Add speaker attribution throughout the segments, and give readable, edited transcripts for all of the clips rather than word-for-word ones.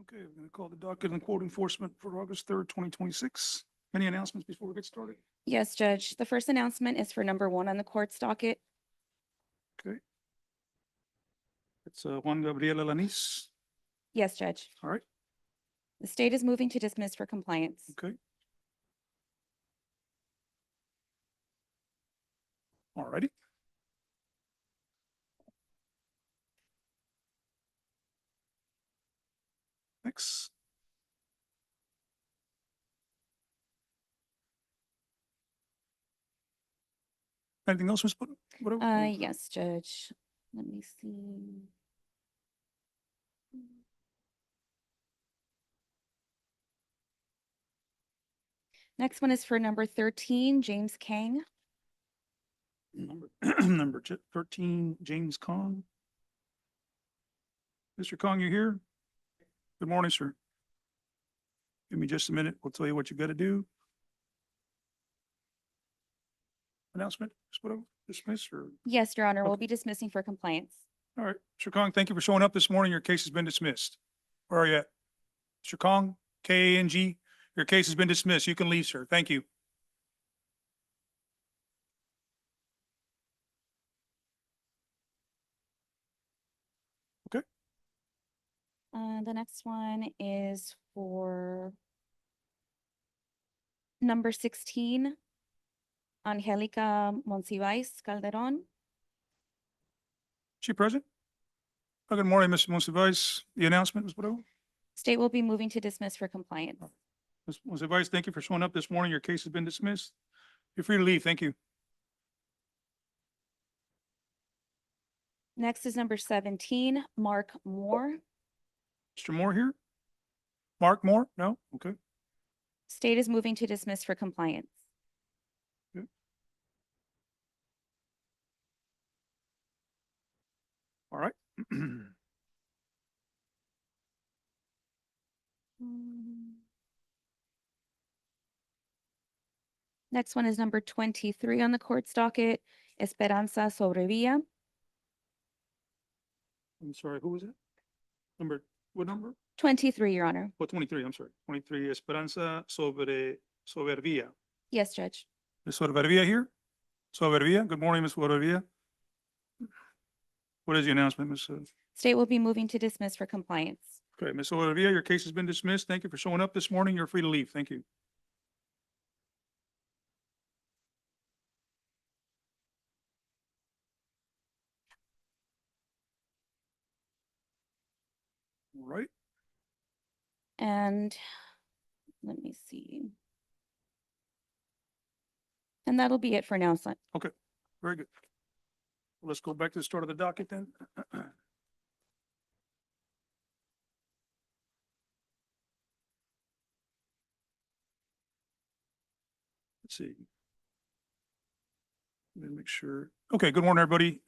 Speaker 1: Okay, we're going to call the docket on court enforcement for August 3rd, 2026. Any announcements before we get started?
Speaker 2: Yes, Judge. The first announcement is for number 1 on the court's docket.
Speaker 1: Okay. It's Juan Gabriel Alanis.
Speaker 2: Yes, Judge.
Speaker 1: All right,
Speaker 2: The state is moving to dismiss for compliance.
Speaker 1: okay. All righty. Next. Anything else, Ms. Whatever?
Speaker 2: Yes, Judge. Let me see. Next one is for number 13, James Kang.
Speaker 1: Number 13, James Kong. Mr. Kong, you here? Good morning, sir. Give me just a minute. We'll tell you what you got to do. Announcement, Ms. Whatever, dismiss or?
Speaker 2: Yes, Your Honor, we'll
Speaker 1: Okay.
Speaker 2: be dismissing for compliance.
Speaker 1: All right, Mr. Kong, thank you for showing up this morning. Your case has been dismissed. Where are you at? Mr. Kong, K-A-N-G, your case has been dismissed. You can leave, sir. Thank you.
Speaker 2: The next one is for number 16, Angelica Monsivais Calderon.
Speaker 1: She present? Oh, good morning, Mr. Monsivais. The announcement, Ms. Whatever.
Speaker 2: State will be moving to dismiss for compliance.
Speaker 1: Ms. Monsivais, thank you for showing up this morning. Your case has been dismissed. You're free to leave. Thank you.
Speaker 2: Next is number 17, Mark Moore.
Speaker 1: Mr. Moore here? Mark Moore? No? Okay.
Speaker 2: State is moving to dismiss for compliance.
Speaker 1: All right.
Speaker 2: Next one is number 23 on the court's docket, Esperanza Sobrevilla.
Speaker 1: I'm sorry, who was it? What number?
Speaker 2: 23, Your Honor.
Speaker 1: Oh, 23, I'm sorry. 23, Esperanza Sobrevilla.
Speaker 2: Yes, Judge.
Speaker 1: Ms. Sobrevilla here? Sobrevilla, good morning, Ms. Sobrevilla. What is the announcement, Ms.?
Speaker 2: State will be moving to dismiss for compliance.
Speaker 1: Okay, Ms. Sobrevilla, your case has been dismissed. Thank you for showing up this morning. You're free to leave. Thank you. All right.
Speaker 2: And let me see. And that'll be it for now, son.
Speaker 1: Very good. Let's go back to the start of the docket then. Let's see. Let me make sure. Okay, good morning, everybody.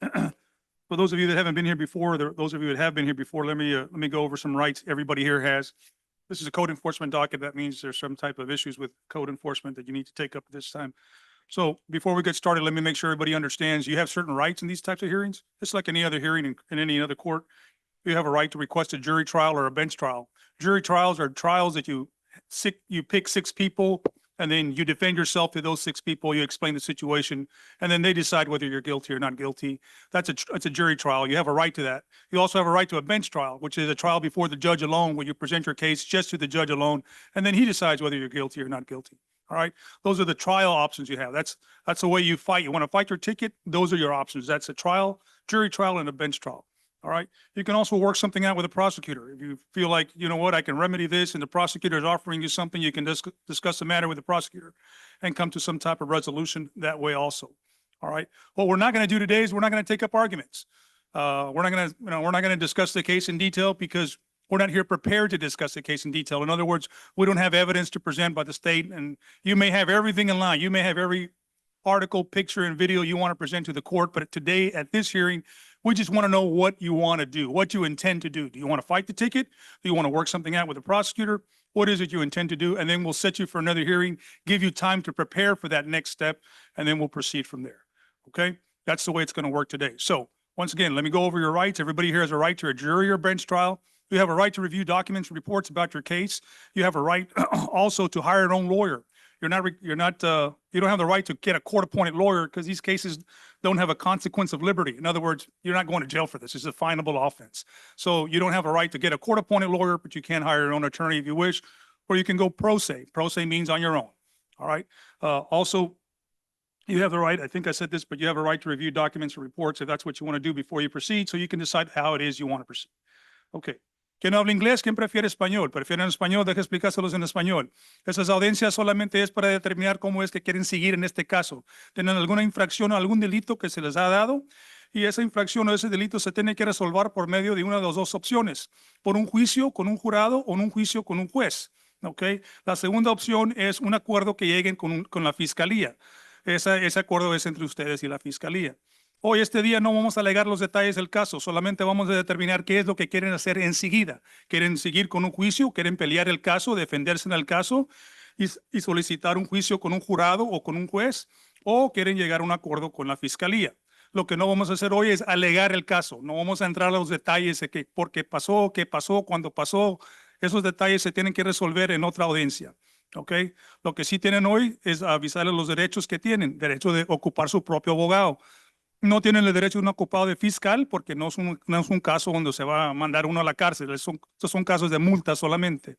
Speaker 1: For those of you that haven't been here before, those of you that have been here before, let me go over some rights everybody here has. This is a code enforcement docket. That means there's some type of issues with code enforcement that you need to take up at this time. So before we get started, let me make sure everybody understands you have certain rights in these types of hearings. It's like any other hearing in any other court. You have a right to request a jury trial or a bench trial. Jury trials are trials that you pick 6 people and then you defend yourself to those 6 people. You explain the situation and then they decide whether you're guilty or not guilty. That's a jury trial. You have a right to that. You also have a right to a bench trial, which is a trial before the judge alone, where you present your case just to the judge alone, and then he decides whether you're guilty or not guilty. All right. Those are the trial options you have. That's the way you fight. You want to fight your ticket. Those are your options. That's a trial, jury trial, and a bench trial. All right. You can also work something out with a prosecutor. If you feel like, you know what, I can remedy this and the prosecutor is offering you something, you can discuss the matter with the prosecutor and come to some type of resolution that way also. All right. What we're not going to do today is we're not going to take up arguments. We're not going to discuss the case in detail because we're not here prepared to discuss the case in detail. In other words, we don't have evidence to present by the state, and you may have everything in line. You may have every article, picture, and video you want to present to the court, but today at this hearing, we just want to know what you want to do, what you intend to do. Do you want to fight the ticket? Do you want to work something out with the prosecutor? What is it you intend to do? And then we'll set you for another hearing, give you time to prepare for that next step, and then we'll proceed from there. Okay? That's the way it's going to work today. So once again, let me go over your rights. Everybody here has a right to a jury or bench trial. You have a right to review documents and reports about your case. You have a right also to hire your own lawyer. You don't have the right to get a court-appointed lawyer because these cases don't have a consequence of liberty. In other words, you're not going to jail for this. It's a finable offense. So you don't have a right to get a court-appointed lawyer, but you can hire your own attorney if you wish, or you can go pro se. Pro se means on your own. All right. Also, you have the right, I think I said this, but you have a right to review documents and reports if that's what you want to do before you proceed, so you can decide how it is you want to proceed. Okay. ¿Quién habla inglés? ¿Quién prefiere español? ¿Prefieren español? Deje explicárselos en español. Esas audiencias solamente es para determinar cómo es que quieren seguir en este caso. ¿Tienen alguna infracción o algún delito que se les ha dado? Y esa infracción o ese delito se tiene que resolver por medio de una de las dos opciones, por un juicio con un jurado o un juicio con un juez. ¿Okay? La segunda opción es un acuerdo que lleguen con la fiscalía. Ese acuerdo es entre ustedes y la fiscalía. Hoy, este día, no vamos a alegar los detalles del caso, solamente vamos a determinar qué es lo que quieren hacer enseguida. ¿Quieren seguir con un juicio? ¿Quieren pelear el caso, defenderse en el caso y solicitar un juicio con un jurado o con un juez? ¿O quieren llegar a un acuerdo con la fiscalía? Lo que no vamos a hacer hoy es alegar el caso. No vamos a entrar a los detalles de por qué pasó, cuándo pasó. Esos detalles se tienen que resolver en otra audiencia. ¿Ok? Lo que sí tienen hoy es avisarles los derechos que tienen. Derecho de ocupar su propio abogado. No tienen el derecho de un ocupado de fiscal porque no es un caso donde se va a mandar uno a la cárcel. Estos son casos de multa solamente.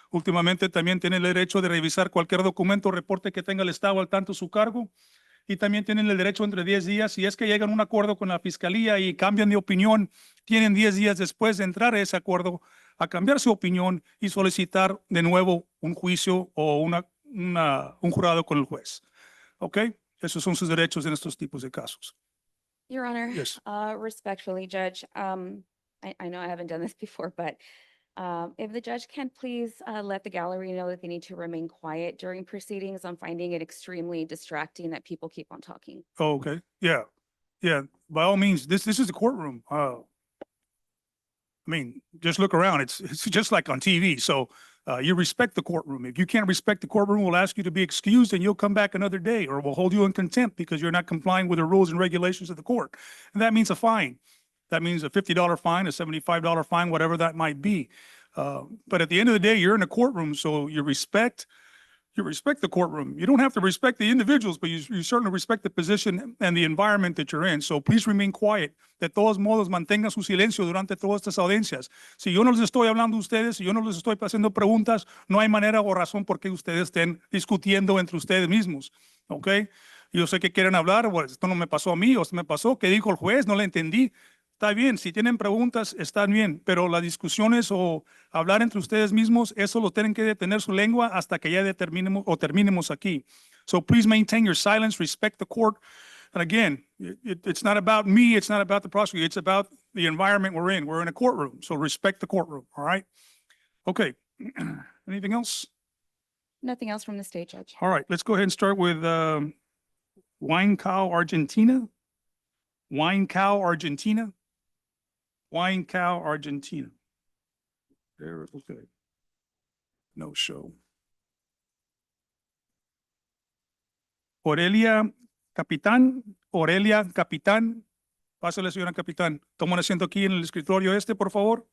Speaker 1: Últimamente también tienen el derecho de revisar cualquier documento o reporte que tenga el Estado al tanto su cargo. Y también tienen el derecho entre 10 días, si es que llegan a un acuerdo con la fiscalía y cambian de opinión, tienen 10 días después de entrar a ese acuerdo a cambiar su opinión y solicitar de nuevo un juicio o un jurado con el juez. ¿Ok? Esos son sus derechos en estos tipos de casos.
Speaker 2: Your Honor,
Speaker 1: Yes.
Speaker 2: respectfully, Judge, I know I haven't done this before, but if the judge can please let the gallery know that they need to remain quiet during proceedings, I'm finding it extremely distracting that people keep on talking.
Speaker 1: Oh, okay. Yeah. Yeah. By all means, this is the courtroom. I mean, just look around. It's just like on TV. So you respect the courtroom. If you can't respect the courtroom, we'll ask you to be excused and you'll come back another day, or we'll hold you in contempt because you're not complying with the rules and regulations of the court. And that means a fine. That means a $50 fine, a $75 fine, whatever that might be. But at the end of the day, you're in a courtroom, so you respect the courtroom. You don't have to respect the individuals, but you certainly respect the position and the environment that you're in. So please remain quiet. De todos modos, mantengan su silencio durante todas estas audiencias. Si yo no les estoy hablando a ustedes, si yo no les estoy haciendo preguntas, no hay manera o razón por qué ustedes estén discutiendo entre ustedes mismos. ¿Ok? Yo sé que quieren hablar, bueno, esto no me pasó a mí, o esto me pasó, ¿qué dijo el juez? No le entendí. Está bien, si tienen preguntas, están bien, pero las discusiones o hablar entre ustedes mismos, eso lo tienen que detener su lengua hasta que ya terminemos aquí. So please maintain your silence, respect the court. And again, it's not about me, it's not about the prosecutor, it's about the environment we're in. We're in a courtroom, so respect the courtroom, all right? Okay, anything else?
Speaker 2: Nothing else from the state, Judge.
Speaker 1: All right, let's go ahead and start with Wine Cow, Argentina. Wine Cow, Argentina. Wine Cow, Argentina. There, okay. No show. Aurelia Capitán. Pásale, señora Capitán. Toma un asiento aquí en el escritorio por favor.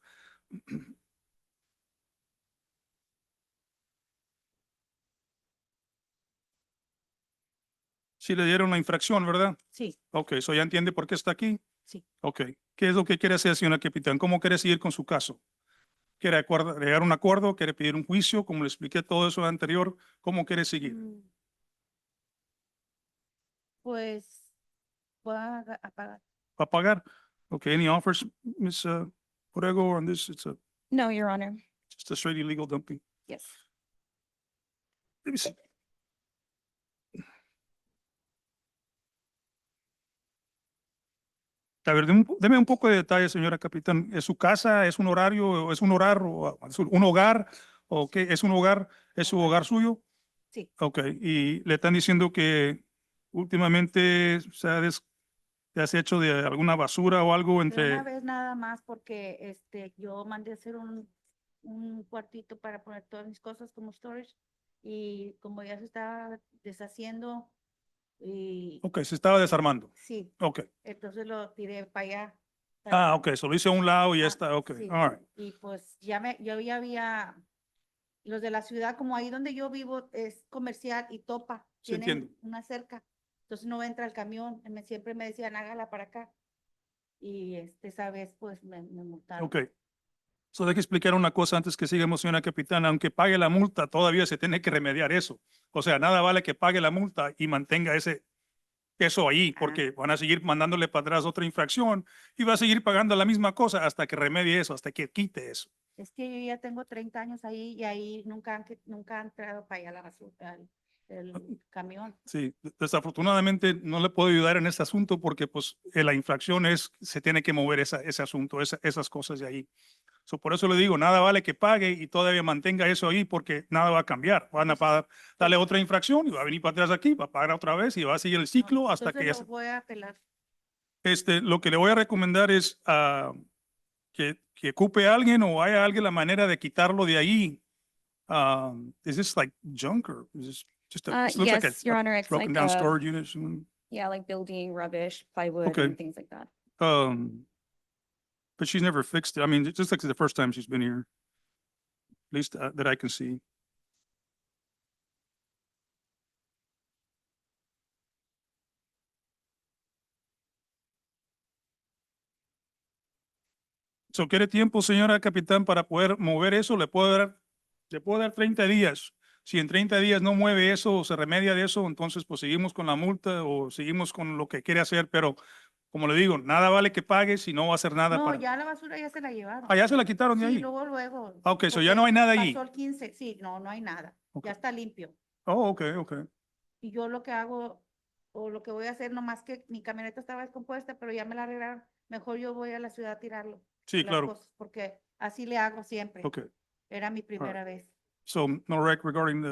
Speaker 1: Sí le dieron la infracción, ¿verdad?
Speaker 3: Sí,
Speaker 1: Ok, eso ya entiende por qué está aquí.
Speaker 3: sí.
Speaker 1: Ok, ¿qué es lo que quiere hacer, señora Capitán? ¿Cómo quiere seguir con su caso? ¿Quiere llegar a un acuerdo? ¿Quiere pedir un juicio? Como le expliqué todo eso anterior, ¿cómo quiere seguir?
Speaker 3: Pues voy a pagar.
Speaker 1: ¿Va a pagar? Okay, any offers, Ms. Borrego, on this? It's
Speaker 2: No, Your Honor.
Speaker 1: just a straight illegal dumping.
Speaker 2: Yes.
Speaker 1: Let me see. A ver, deme un poco de detalle, señora Capitán. ¿Es su casa? ¿Es un horario? ¿Es un hogar? ¿O es un hogar? ¿O qué? ¿Es un hogar? ¿Es su hogar suyo?
Speaker 3: Sí.
Speaker 1: Ok, y le están diciendo que últimamente te has hecho de alguna basura o algo
Speaker 3: Pero
Speaker 1: entre...
Speaker 3: una vez nada más porque yo mandé a hacer un cuartito para poner todas mis cosas como storage y como ya se estaba deshaciendo y
Speaker 1: Ok, se estaba desarmando.
Speaker 3: sí,
Speaker 1: Ok,
Speaker 3: entonces lo tiré para allá
Speaker 1: Ah, okay, so lo hice a un lado y ya
Speaker 3: Ah,
Speaker 1: está, okay,
Speaker 3: sí.
Speaker 1: all right.
Speaker 3: Y pues yo ya había, los de la ciudad, como ahí donde yo vivo es comercial y topa,
Speaker 1: Sí,
Speaker 3: tienen
Speaker 1: entiendo.
Speaker 3: una cerca, entonces no entra el camión, siempre me decían hágala para acá. Y esa vez pues me multaron.
Speaker 1: Okay. So, deje explicar una cosa antes que sigamos, señora capitana. Aunque pague la multa, todavía se tiene que remediar eso. O sea, nada vale que pague la multa y mantenga eso ahí, porque van a seguir mandándole para atrás otra infracción y va a seguir pagando la misma cosa hasta que remedie eso, hasta que quite eso.
Speaker 3: Es que yo ya tengo 30 años ahí y ahí nunca han entrado para allá la basura, el camión.
Speaker 1: Sí, desafortunadamente no le puedo ayudar en este asunto porque pues la infracción se tiene que mover ese asunto, esas cosas de ahí. So, por eso le digo, nada vale que pague y todavía mantenga eso ahí porque nada va a cambiar. Van a darle otra infracción y va a venir para atrás aquí, va a pagar otra vez y va a seguir el ciclo hasta
Speaker 3: Entonces
Speaker 1: que
Speaker 3: lo voy a apelar.
Speaker 1: lo que le voy a recomendar es que ocupe a alguien o haya alguien la manera de quitarlo de ahí. Is this like junk or is this just it looks like
Speaker 2: Yes, Your Honor, it's
Speaker 1: broken
Speaker 2: like,
Speaker 1: down storage unit? or something?
Speaker 2: yeah, like building rubbish, plywood
Speaker 1: Okay.
Speaker 2: and things like that.
Speaker 1: But she's never fixed it. I mean, it just like the first time she's been here, at least that I can see. So, ¿quiere tiempo, señora capitán, para poder mover eso? Le puedo dar 30 días. Si en 30 días no mueve eso o se remedia de eso, entonces pues seguimos con la multa o seguimos con lo que quiere hacer. Pero como le digo, nada vale que pague si no va a hacer nada
Speaker 3: No,
Speaker 1: para.
Speaker 3: ya la basura ya se la llevaron.
Speaker 1: Ah, ya se la quitaron de
Speaker 3: Sí,
Speaker 1: ahí.
Speaker 3: luego.
Speaker 1: Ah, ok, so ya
Speaker 3: porque
Speaker 1: no hay nada ahí.
Speaker 3: Pasó el 15, sí, no hay nada.
Speaker 1: Ok.
Speaker 3: Ya está limpio.
Speaker 1: Oh, ok, ok.
Speaker 3: Y yo lo que hago, o lo que voy a hacer, nomás que mi camioneta estaba descompuesta, pero ya me la arreglaron. Mejor yo voy a la ciudad a tirarlo.
Speaker 1: Sí,
Speaker 3: las
Speaker 1: claro.
Speaker 3: cosas, porque así le hago siempre.
Speaker 1: Ok.
Speaker 3: Era mi primera vez.
Speaker 1: So, no rec regarding the.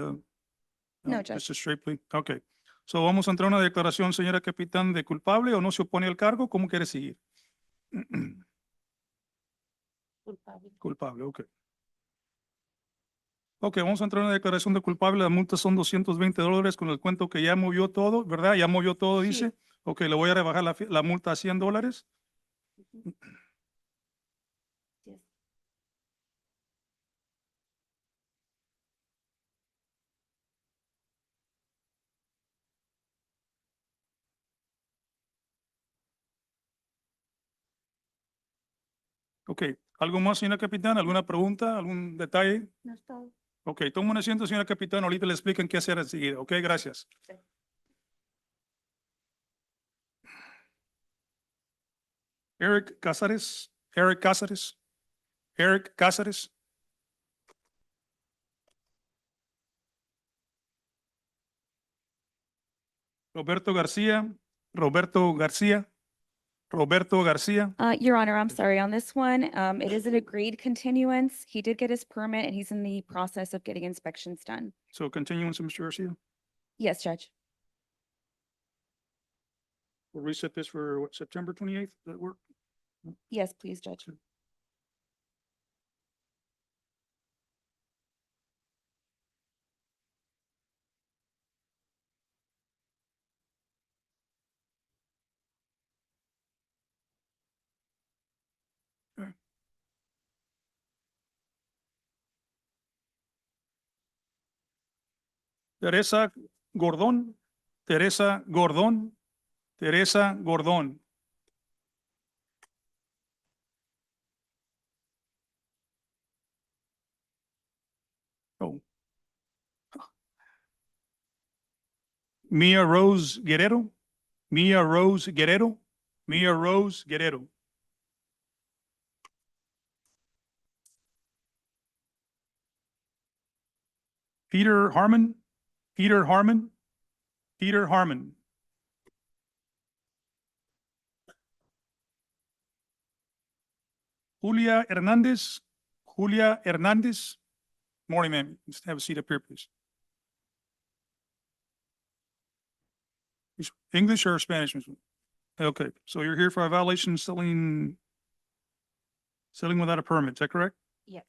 Speaker 2: No, Judge.
Speaker 1: Mr. Stripley. Ok. So, vamos a entrar a una declaración, señora capitán, de culpable o no se opone al cargo. ¿Cómo quiere seguir?
Speaker 3: Culpable.
Speaker 1: Culpable, ok. Ok, vamos a entrar en una declaración de culpable. La multa son $220 con el cuento que ya movió todo, ¿verdad? Ya movió todo,
Speaker 3: Sí.
Speaker 1: dice. Ok, le voy a rebajar la multa a $100.
Speaker 3: Ujú. Yes.
Speaker 1: Ok, ¿algo más, señora capitán? ¿Alguna pregunta? ¿Algún detalle?
Speaker 3: No es todo.
Speaker 1: Ok, toma un asiento, señora capitán. Ahorita le explican qué hacer enseguida. Ok, gracias.
Speaker 3: Sí.
Speaker 1: Eric Cázares. Eric Cázares. Eric Cázares. Roberto García. Roberto García. Roberto García.
Speaker 2: Your Honor, I'm sorry on this one. It is an agreed continuance. He did get his permit and he's in the process of getting inspections done.
Speaker 1: So continuance, Mr. Garcia.
Speaker 2: Yes, Judge.
Speaker 1: We'll reset this for what, September 28th? Does that work?
Speaker 2: Yes, please, Judge. Teresa Gordón. Teresa Gordón. Teresa Gordón. Oh. Mia Rose Guerrero. Mia Rose Guerrero. Mia Rose Guerrero. Peter Harmon. Peter Harmon. Peter Harmon. Julia Hernandez. Julia Hernandez. Morning, ma'am. Just have a seat up here, please. English or Spanish? Ms. Okay, so you're here for a violation selling without a permit, is that correct?
Speaker 3: Yes.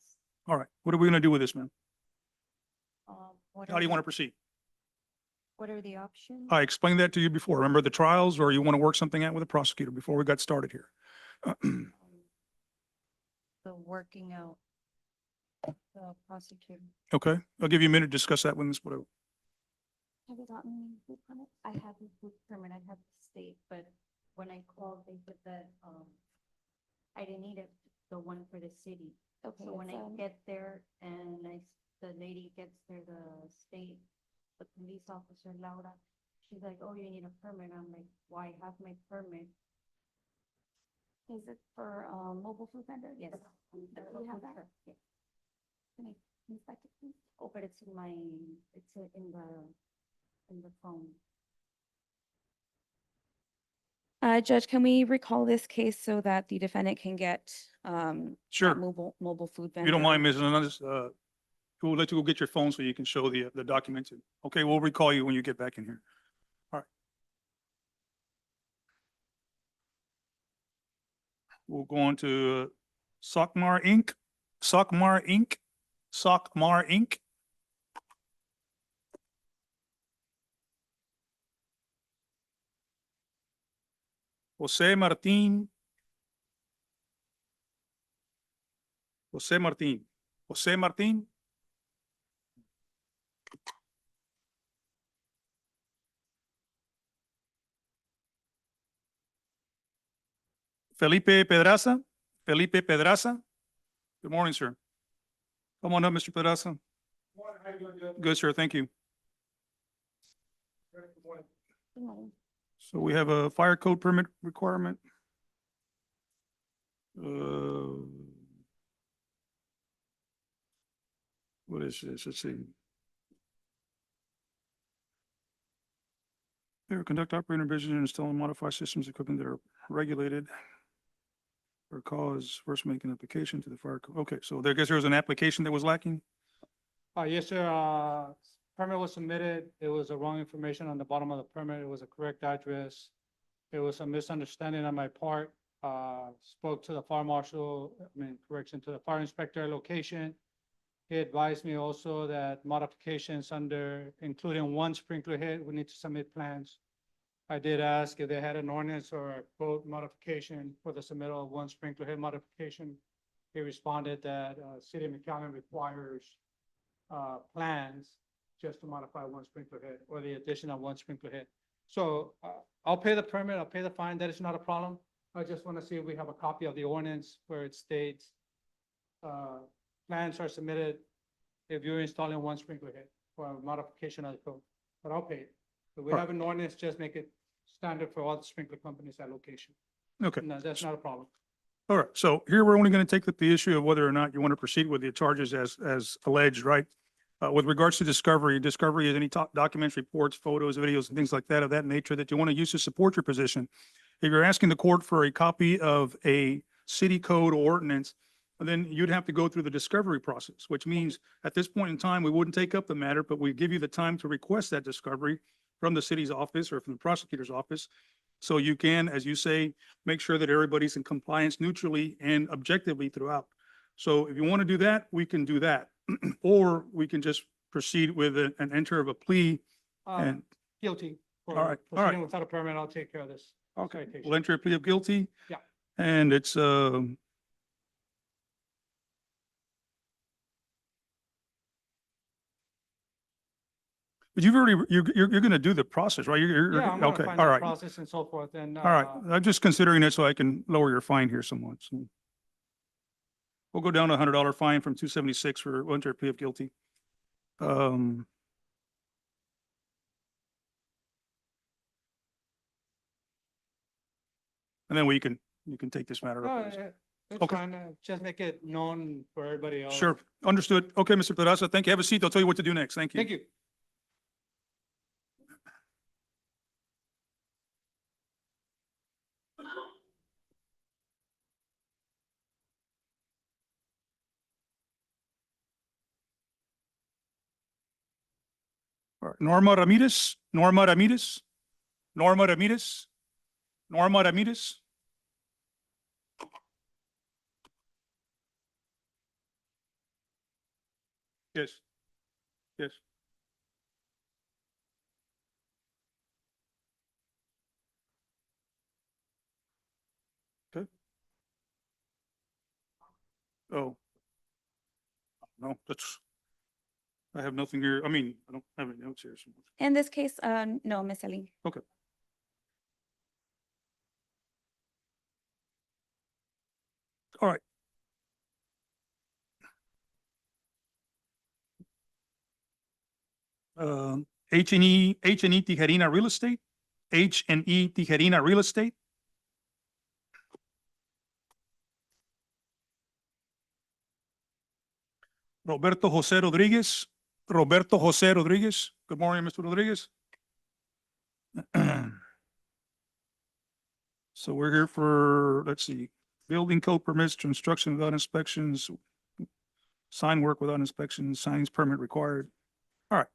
Speaker 1: All right, what are we gonna do with this, ma'am? How do you want to proceed?
Speaker 3: What are the options?
Speaker 1: I explained that to you before. Remember the trials, or you want to work something out with the prosecutor before we got started here?
Speaker 3: The working out, the prosecutor.
Speaker 1: Okay, I'll give you a minute to discuss that one, Ms. Borrego.
Speaker 3: Have you gotten any food permit? I have a food permit, I have the state, but when I called, they said that, I didn't need it, the one for the city.
Speaker 2: Okay,
Speaker 3: So when I
Speaker 2: it's,
Speaker 3: get there and the lady gets there, the state, the police officer, Laura, she's like, oh, you need a permit. I'm like, why have my permit?
Speaker 2: is it for, mobile food vendor?
Speaker 3: Yes.
Speaker 2: You have that?
Speaker 3: Yeah.
Speaker 2: Can I inspect it, please?
Speaker 3: Oh, but it's in my, it's in the phone.
Speaker 2: Judge, can we recall this case so that the defendant can get, that
Speaker 1: Sure.
Speaker 2: mobile food
Speaker 1: If
Speaker 2: vendor?
Speaker 1: you don't mind, Ms. Hernandez, we'll let you go get your phone so you can show the documents. Okay, we'll recall you when you get back in here. All right. We'll go on to Sockmar Inc. Sockmar Inc. Sockmar Inc. Jose Martin. Jose Martin. Jose Martin. Felipe Pedraza. Felipe Pedraza. Good morning, sir. Come on up, Mr. Pedraza. Good, sir. Thank you.
Speaker 2: Good morning.
Speaker 1: So we have a fire code permit requirement. Uh, What is this? Let's see. They will conduct operating vision and install and modify systems equipment that are regulated or cause first make an application to the fire code. Okay, so there, I guess there was an application that was lacking?
Speaker 4: Yes, sir. Permit was submitted. It was a wrong information on the bottom of the permit. It was a correct address. It was a misunderstanding on my part. Spoke to the fire marshal, correction to the fire inspector location. He advised me also that modifications under, including one sprinkler head, we need to submit plans. I did ask if they had an ordinance or a code modification for the submittal of one sprinkler head modification. He responded that, City of Mcallen requires, plans just to modify one sprinkler head or the addition of one sprinkler head. So, I'll pay the permit, I'll pay the fine, that is not a problem. I just want to see if we have a copy of the ordinance where it states, plans are submitted if you're installing one sprinkler head for a modification of the code, but I'll pay it. If we have an ordinance, just make it standard for all the sprinkler companies at location.
Speaker 1: Okay,
Speaker 4: No, that's not a problem.
Speaker 1: all right. So here we're only going to take up the issue of whether or not you want to proceed with the charges as alleged, right? With regards to discovery is any documents, reports, photos, videos, and things like that of that nature that you want to use to support your position. If you're asking the court for a copy of a city code or ordinance, then you'd have to go through the discovery process, which means at this point in time, we wouldn't take up the matter, but we give you the time to request that discovery from the city's office or from the prosecutor's office. So you can, as you say, make sure that everybody's in compliance neutrally and objectively throughout. So if you want to do that, we can do that. Or we can just proceed with an enter of a plea and,
Speaker 4: Guilty. For
Speaker 1: All right, all right.
Speaker 4: proceeding without a permit, I'll take care of this.
Speaker 1: okay,
Speaker 4: citation.
Speaker 1: we'll enter a plea of guilty.
Speaker 4: Yeah.
Speaker 1: And it's, but you've already, you're going to do the process, right?
Speaker 4: Yeah, I'm gonna
Speaker 1: Okay,
Speaker 4: find
Speaker 1: all
Speaker 4: out
Speaker 1: right.
Speaker 4: process and so forth, and,
Speaker 1: All right, I'm just considering it so I can lower your fine here somewhat. So we'll go down to $100 fine from 276 for enter a plea of guilty. And then you can take this matter
Speaker 4: no,
Speaker 1: up.
Speaker 4: it's
Speaker 1: Okay.
Speaker 4: fine, just make it known for everybody else.
Speaker 1: Sure, understood. Okay, Mr. Pedraza, thank you. Have a seat. I'll tell you what to do next. Thank you.
Speaker 4: Thank you.
Speaker 1: All right, Norma Ramirez, Norma Ramirez, Norma Ramirez, Norma Ramirez. Yes, yes. Okay. Oh. No, that's, I have nothing here. I mean, I don't have any notes here. So.
Speaker 2: In this case, no, Ms. Ali.
Speaker 1: Okay. All right. H&E Tijerina Real Estate, H&E Tijerina Real Estate. Roberto José Rodríguez, Roberto José Rodríguez. Good morning, Mr. Rodríguez. So we're here for, let's see, building code permits, construction without inspections, sign work without inspections, signs permit required. All right.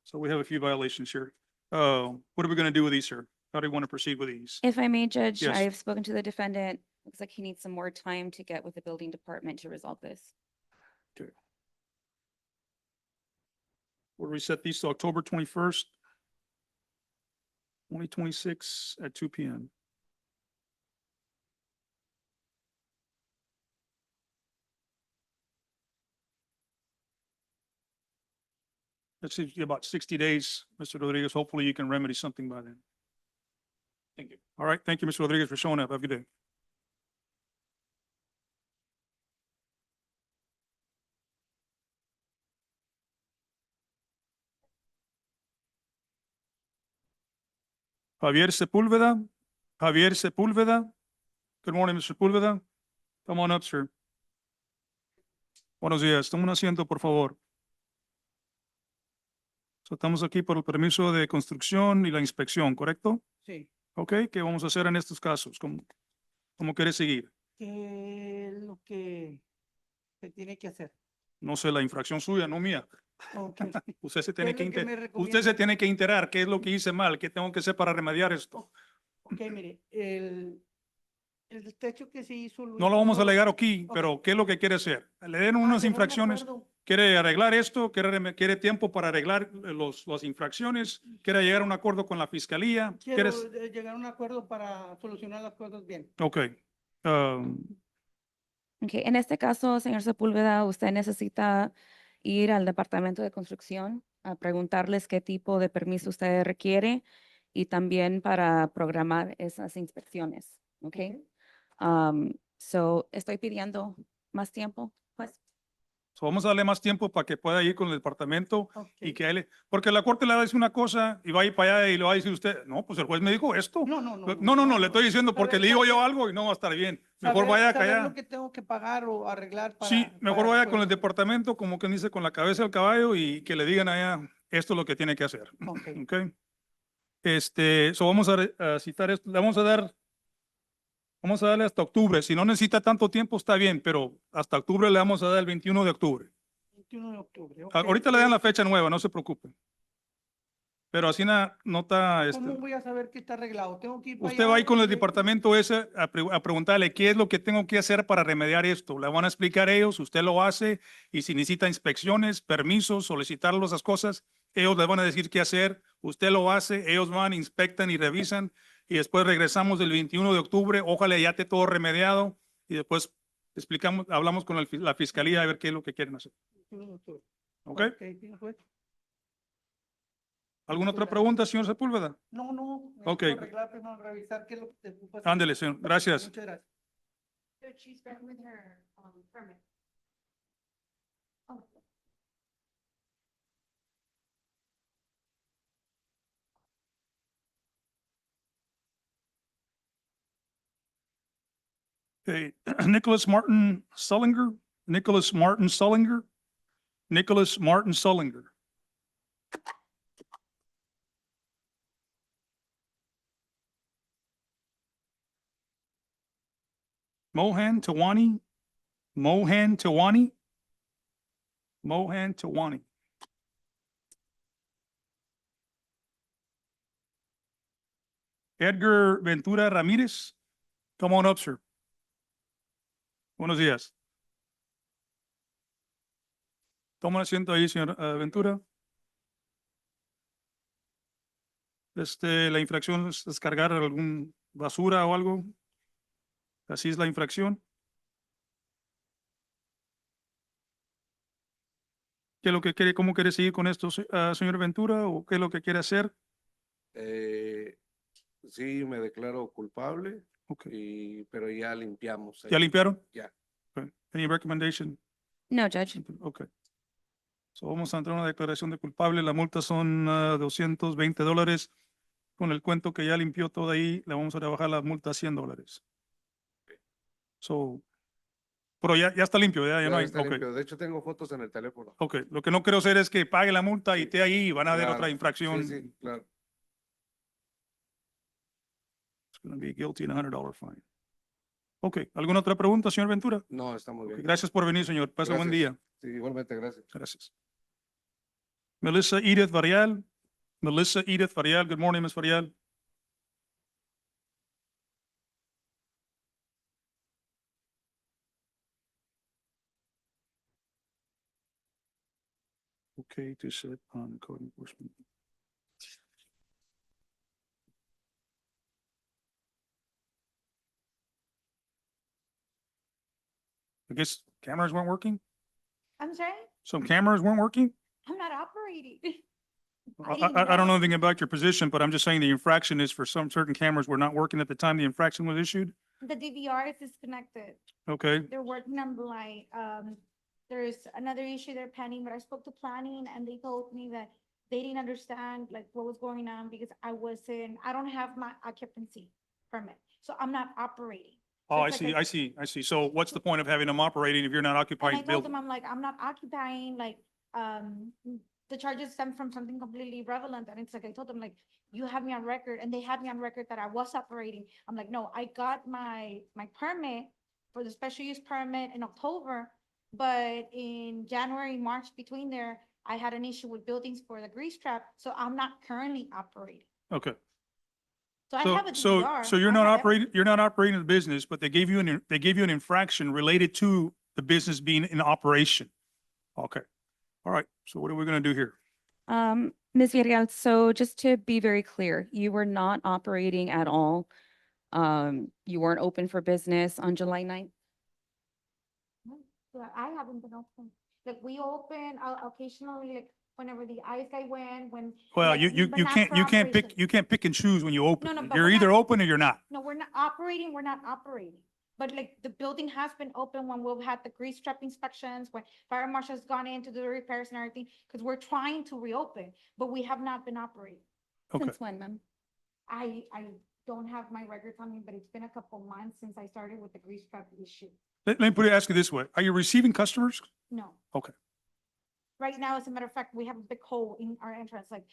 Speaker 1: So we have a few violations here. What are we going to do with these, sir? How do you want to proceed with these?
Speaker 2: If I may, Judge,
Speaker 1: Yes.
Speaker 2: I've spoken to the defendant. Looks like he needs some more time to get with the building department to resolve this.
Speaker 1: We'll reset these to October 21st, 2026 at 2 p.m. That's about 60 days, Mr. Rodriguez. Hopefully you can remedy something by then. Thank you. All right. Thank you, Mr. Rodriguez, for showing up. Have a good day. Javier Sepulveda. Javier Sepulveda. Good morning, Mr. Sepulveda. Come on up, sir. Buenos días. Toma un asiento, por favor. So, estamos aquí por el permiso de construcción y la inspección, ¿correcto?
Speaker 5: Sí,
Speaker 1: Ok, ¿qué vamos a hacer en estos casos? ¿Cómo quiere seguir?
Speaker 5: ¿qué es lo que se tiene que hacer?
Speaker 1: No sé, la infracción suya, no mía.
Speaker 5: Ok,
Speaker 1: Usted se
Speaker 5: ¿Qué
Speaker 1: tiene
Speaker 5: es
Speaker 1: que,
Speaker 5: lo que me
Speaker 1: usted
Speaker 5: recomienda?
Speaker 1: se tiene que enterar qué es lo que hice mal, qué tengo que hacer para remediar esto.
Speaker 5: ok, mire, el techo que se hizo.
Speaker 1: No lo vamos a
Speaker 5: hizo-
Speaker 1: alegar aquí,
Speaker 5: Ok.
Speaker 1: pero ¿qué es lo que quiere hacer? Le den unas
Speaker 5: llegar a un
Speaker 1: infracciones.
Speaker 5: acuerdo.
Speaker 1: ¿Quiere arreglar esto? ¿Quiere tiempo para arreglar las infracciones? ¿Quiere llegar a un acuerdo con la fiscalía?
Speaker 5: Quiero
Speaker 1: ¿Quieres?
Speaker 5: llegar a un acuerdo para solucionar las cosas bien.
Speaker 1: Ok. Um,
Speaker 2: Ok, en este caso, señor Sepúlveda, usted necesita ir al departamento de construcción a preguntarles qué tipo de permiso usted requiere y también para programar esas inspecciones, ok? So, estoy pidiendo más tiempo, pues.
Speaker 1: vamos a darle más tiempo para que pueda ir con el departamento
Speaker 5: Ok.
Speaker 1: y que él, porque la corte le va a decir una cosa y va a ir para allá y le va a decir usted, no, pues el juez me dijo esto. No, le estoy diciendo porque le digo yo algo y no va a estar bien. Mejor vaya
Speaker 5: saber
Speaker 1: allá.
Speaker 5: lo que tengo que pagar o arreglar para.
Speaker 1: Sí, mejor
Speaker 5: para
Speaker 1: vaya
Speaker 5: poder-
Speaker 1: con el departamento, como que dice, con la cabeza del caballo y que le digan allá, esto es lo que tiene que hacer.
Speaker 5: Ok.
Speaker 1: Ok. Vamos a citar esto, le vamos a darle hasta octubre. Si no necesita tanto tiempo, está bien, pero hasta octubre le vamos a dar el 21 de octubre.
Speaker 5: 21 de octubre. ok.
Speaker 1: Ahorita le dan la fecha nueva, no se preocupen. Pero así no está.
Speaker 5: ¿Cómo voy a saber que está arreglado? Tengo que ir para
Speaker 1: Usted
Speaker 5: allá
Speaker 1: va a ir con
Speaker 5: y
Speaker 1: el
Speaker 5: le-
Speaker 1: departamento ese a preguntarle qué es lo que tengo que hacer para remediar esto. Le van a explicar ellos, usted lo hace y si necesita inspecciones, permisos, solicitar esas cosas, ellos le van a decir qué hacer. Usted lo hace, ellos van, inspectan y revisan y después regresamos el 21 de octubre. Ojalá ya esté todo remediado y después hablamos con la fiscalía a ver qué es lo que quieren hacer.
Speaker 5: 21 de octubre.
Speaker 1: ¿Ok?
Speaker 5: Ok, sí, pues.
Speaker 1: ¿Alguna otra pregunta, señor Sepúlveda?
Speaker 5: No,
Speaker 1: Ok.
Speaker 5: necesito arreglar, primero revisar qué es lo que te ocupa hacer.
Speaker 1: Ándele, señor. Gracias.
Speaker 5: Muchas gracias.
Speaker 3: But she's done with her, permit. Oh.
Speaker 1: Okay. Nicholas Martin Sullinger, Nicholas Martin Sullinger, Nicholas Martin Sullinger. Mohan Tawani, Mohan Tawani, Mohan Tawani. Edgar Ventura Ramirez, come on up, sir. Buenos días. Toma asiento ahí, señor Ventura. La infracción es descargar algún basura o algo. Así es la infracción. ¿Qué es lo que quiere, cómo quiere seguir con esto, señor Ventura, o qué es lo que quiere hacer?
Speaker 6: Sí, me declaro culpable,
Speaker 1: Okay.
Speaker 6: pero ya limpiamos.
Speaker 1: ¿Ya
Speaker 6: ahí.
Speaker 1: limpiaron?
Speaker 6: Ya.
Speaker 1: Okay. Any recommendation?
Speaker 2: No, Judge.
Speaker 1: Okay. So vamos a entrar a una declaración de culpable. La multa son $220. Con el cuento que ya limpió todo ahí, le vamos a rebajar la multa a $100. So, pero ya está limpio, ya
Speaker 6: Ya
Speaker 1: no hay.
Speaker 6: está
Speaker 1: Okay.
Speaker 6: limpio. De hecho, tengo fotos en el teléfono.
Speaker 1: Ok, lo que no quiero hacer es que pague la multa y esté ahí y van a ver
Speaker 6: Claro.
Speaker 1: otra infracción.
Speaker 6: Sí, sí, claro.
Speaker 1: It's gonna be guilty and $100 fine. Ok, ¿alguna otra pregunta, señor Ventura?
Speaker 6: No, está muy
Speaker 1: Ok,
Speaker 6: bien.
Speaker 1: gracias por venir, señor. Pase buen
Speaker 6: Gracias.
Speaker 1: día.
Speaker 6: Sí, igualmente, gracias.
Speaker 1: Gracias. Melissa Edith Varial. Melissa Edith Varial. Good morning, Ms. Varial. Okay, to sit on code enforcement. I guess cameras weren't working?
Speaker 3: I'm sorry,
Speaker 1: Some cameras weren't working?
Speaker 3: I'm not operating.
Speaker 1: I don't know anything about your position, but I'm just saying the infraction is for some certain cameras were not working at the time the infraction was issued?
Speaker 3: The DVR is disconnected.
Speaker 1: Okay,
Speaker 3: They're working on blind. There's another issue they're pending, but I spoke to planning and they told me that they didn't understand like what was going on because I don't have my occupancy permit, so I'm not operating. So
Speaker 1: oh, I
Speaker 3: it's like
Speaker 1: see, I see. So what's the point of having them operating if you're not
Speaker 3: And I
Speaker 1: occupying the
Speaker 3: told them,
Speaker 1: building?
Speaker 3: I'm like, I'm not occupying, like, the charges stem from something completely irrelevant. And it's like, I told them, like, you have me on record, and they had me on record that I was operating. I'm like, no, I got my permit for the special use permit in October, but in January, March, between there, I had an issue with buildings for the grease trap, so I'm not currently operating.
Speaker 1: Okay.
Speaker 3: So I
Speaker 1: So,
Speaker 3: have a
Speaker 1: so,
Speaker 3: DVR.
Speaker 1: so you're
Speaker 3: I
Speaker 1: not
Speaker 3: have
Speaker 1: operating, you're not operating the business, but they gave you an infraction related to the business being in operation. Okay. All right. So what are we gonna do here?
Speaker 2: Ms. Villarreal, so just to be very clear, you were not operating at all. You weren't open for business on July 9th?
Speaker 3: Yeah, I haven't been open. Like, we open occasionally, like, whenever the ice guy went, when.
Speaker 1: Well,
Speaker 3: like,
Speaker 1: you
Speaker 3: but not
Speaker 1: can't,
Speaker 3: for
Speaker 1: you can't pick,
Speaker 3: operation.
Speaker 1: you can't pick and choose when you
Speaker 3: No,
Speaker 1: open.
Speaker 3: no, but
Speaker 1: You're
Speaker 3: we're
Speaker 1: either
Speaker 3: not-
Speaker 1: open or you're not.
Speaker 3: No, we're not operating. But like, the building has been open when we've had the grease trap inspections, when fire marshal's gone in to do the repairs and everything, because we're trying to reopen, but we have not been operating.
Speaker 1: Okay.
Speaker 2: Since when, ma'am?
Speaker 3: I don't have my records on me, but it's been a couple months since I started with the grease trap issue.
Speaker 1: Let me ask you this way. Are you receiving customers?
Speaker 3: No.
Speaker 1: Okay.
Speaker 3: Right now, as a matter of fact, we have a big hole in our entrance, like,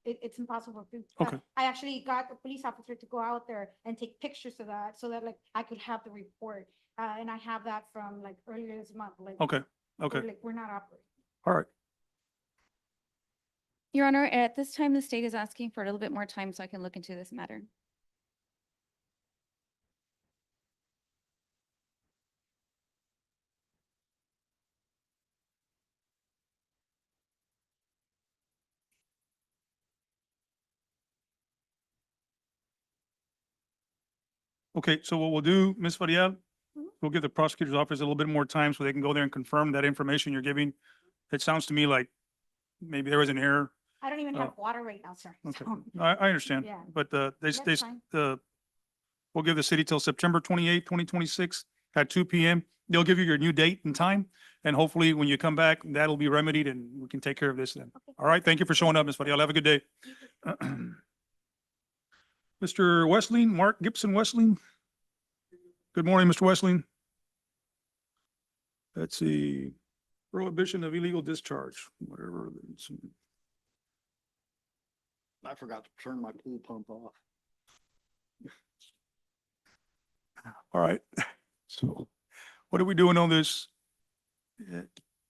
Speaker 3: it's impossible to.
Speaker 1: Okay.
Speaker 3: I actually got a police officer to go out there and take pictures of that, so that like I could have the report. And I have that from like earlier this month, like.
Speaker 1: Okay. Okay.
Speaker 3: We're not operating.
Speaker 1: All right.
Speaker 2: Your Honor, at this time, the state is asking for a little bit more time so I can look into this matter.
Speaker 1: Okay, so what we'll do, Ms. Farial,
Speaker 3: Mhm.
Speaker 1: we'll give the prosecutor's office a little bit more time so they can go there and confirm that information you're giving. It sounds to me like maybe there was an error.
Speaker 3: I don't even
Speaker 1: Oh.
Speaker 3: have water right now, sir.
Speaker 1: Okay,
Speaker 3: so
Speaker 1: I understand,
Speaker 3: Yeah.
Speaker 1: but
Speaker 3: That's fine.
Speaker 1: we'll give the city till September 28th, 2026 at 2 PM. They'll give you your new date and time, and hopefully when you come back, that'll be remedied and we can take care of this then.
Speaker 3: Okay.
Speaker 1: All right, thank you for showing up, Ms. Farial. Have a good day. Mr. Westling, Mark Gibson Westling. Good morning, Mr. Westling. Let's see, prohibition of illegal discharge, whatever.
Speaker 7: I forgot to turn my pool pump off.
Speaker 1: All right, so what are we doing on this?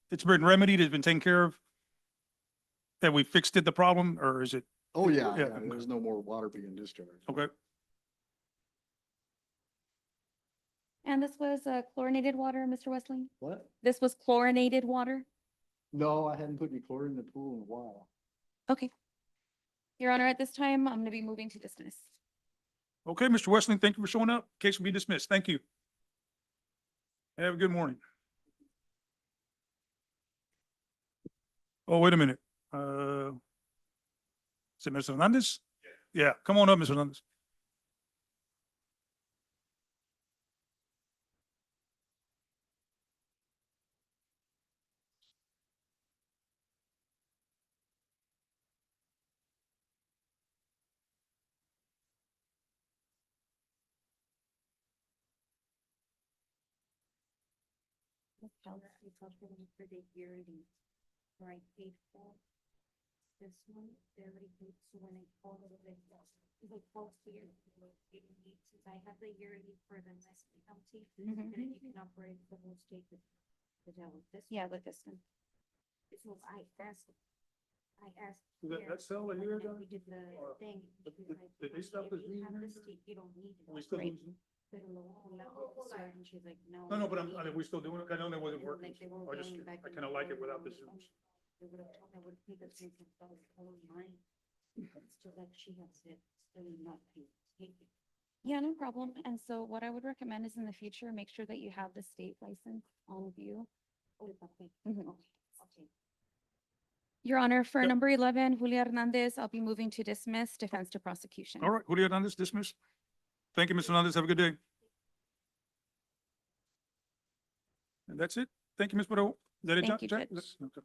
Speaker 1: It's been remedied, it's been taken care of? Have we fixed it, the problem, or is it,
Speaker 7: Oh, yeah,
Speaker 1: Yeah.
Speaker 7: yeah, there's no more water being discharged.
Speaker 1: okay?
Speaker 2: And this was chlorinated water, Mr. Westling?
Speaker 7: What?
Speaker 2: This was chlorinated water?
Speaker 7: No, I hadn't put any chlorine in the pool in a while.
Speaker 2: Okay. Your Honor, at this time, I'm going to be moving to dismiss.
Speaker 1: Okay, Mr. Westling, thank you for showing up. Case will be dismissed. Thank you. Have a good morning. Oh, wait a minute. Is it Mr. Hernandez? Yeah, come on up, Mr. Hernandez.
Speaker 8: For the yearly, where I paid for this one, they already paid, so when I called it, like, called here, it needs, since I have the yearly for the next county,
Speaker 2: Mhm.
Speaker 8: and then you can operate the whole state with this.
Speaker 2: Yeah, with this one.
Speaker 8: So I asked
Speaker 1: Did that-
Speaker 8: here,
Speaker 1: that sell a
Speaker 8: when
Speaker 1: year
Speaker 8: we
Speaker 1: ago?
Speaker 8: did the thing.
Speaker 1: Did-
Speaker 8: he was
Speaker 1: did-
Speaker 8: like,
Speaker 1: did they stop
Speaker 8: "If
Speaker 1: this
Speaker 8: you
Speaker 1: being
Speaker 8: have
Speaker 1: here?
Speaker 8: the state, you don't need it."
Speaker 1: We still
Speaker 2: Right.
Speaker 1: losing?
Speaker 8: Pero la officer, and she's like, no.
Speaker 1: No, but
Speaker 8: you
Speaker 1: I'm,
Speaker 8: need
Speaker 1: are
Speaker 8: it."
Speaker 1: we still doing it? I know that wasn't
Speaker 8: And,
Speaker 1: working.
Speaker 8: like, they were
Speaker 1: I just,
Speaker 8: going back
Speaker 1: I
Speaker 8: and
Speaker 1: kind of like it
Speaker 8: forth
Speaker 1: without
Speaker 8: on
Speaker 1: the
Speaker 8: the
Speaker 1: Zooms.
Speaker 8: phone. They would have told me I would pay the $10 online. Still like she had said, still not pay, take it.
Speaker 2: Yeah, no problem. And so what I would recommend is in the future, make sure that you have the state license on view.
Speaker 8: Oh, okay,
Speaker 2: Mhm.
Speaker 8: okay.
Speaker 2: Your Honor, for
Speaker 1: Yep.
Speaker 2: number 11, Julia Hernandez, I'll be moving to dismiss defense to prosecution.
Speaker 1: All right, Julio Hernandez, dismissed. Thank you, Mr. Hernandez. Have a good day. And that's it. Thank you, Ms. Barrow. Is that it,
Speaker 2: Thank
Speaker 1: John?
Speaker 2: you,
Speaker 1: Jack?
Speaker 2: Judge.
Speaker 1: Okay.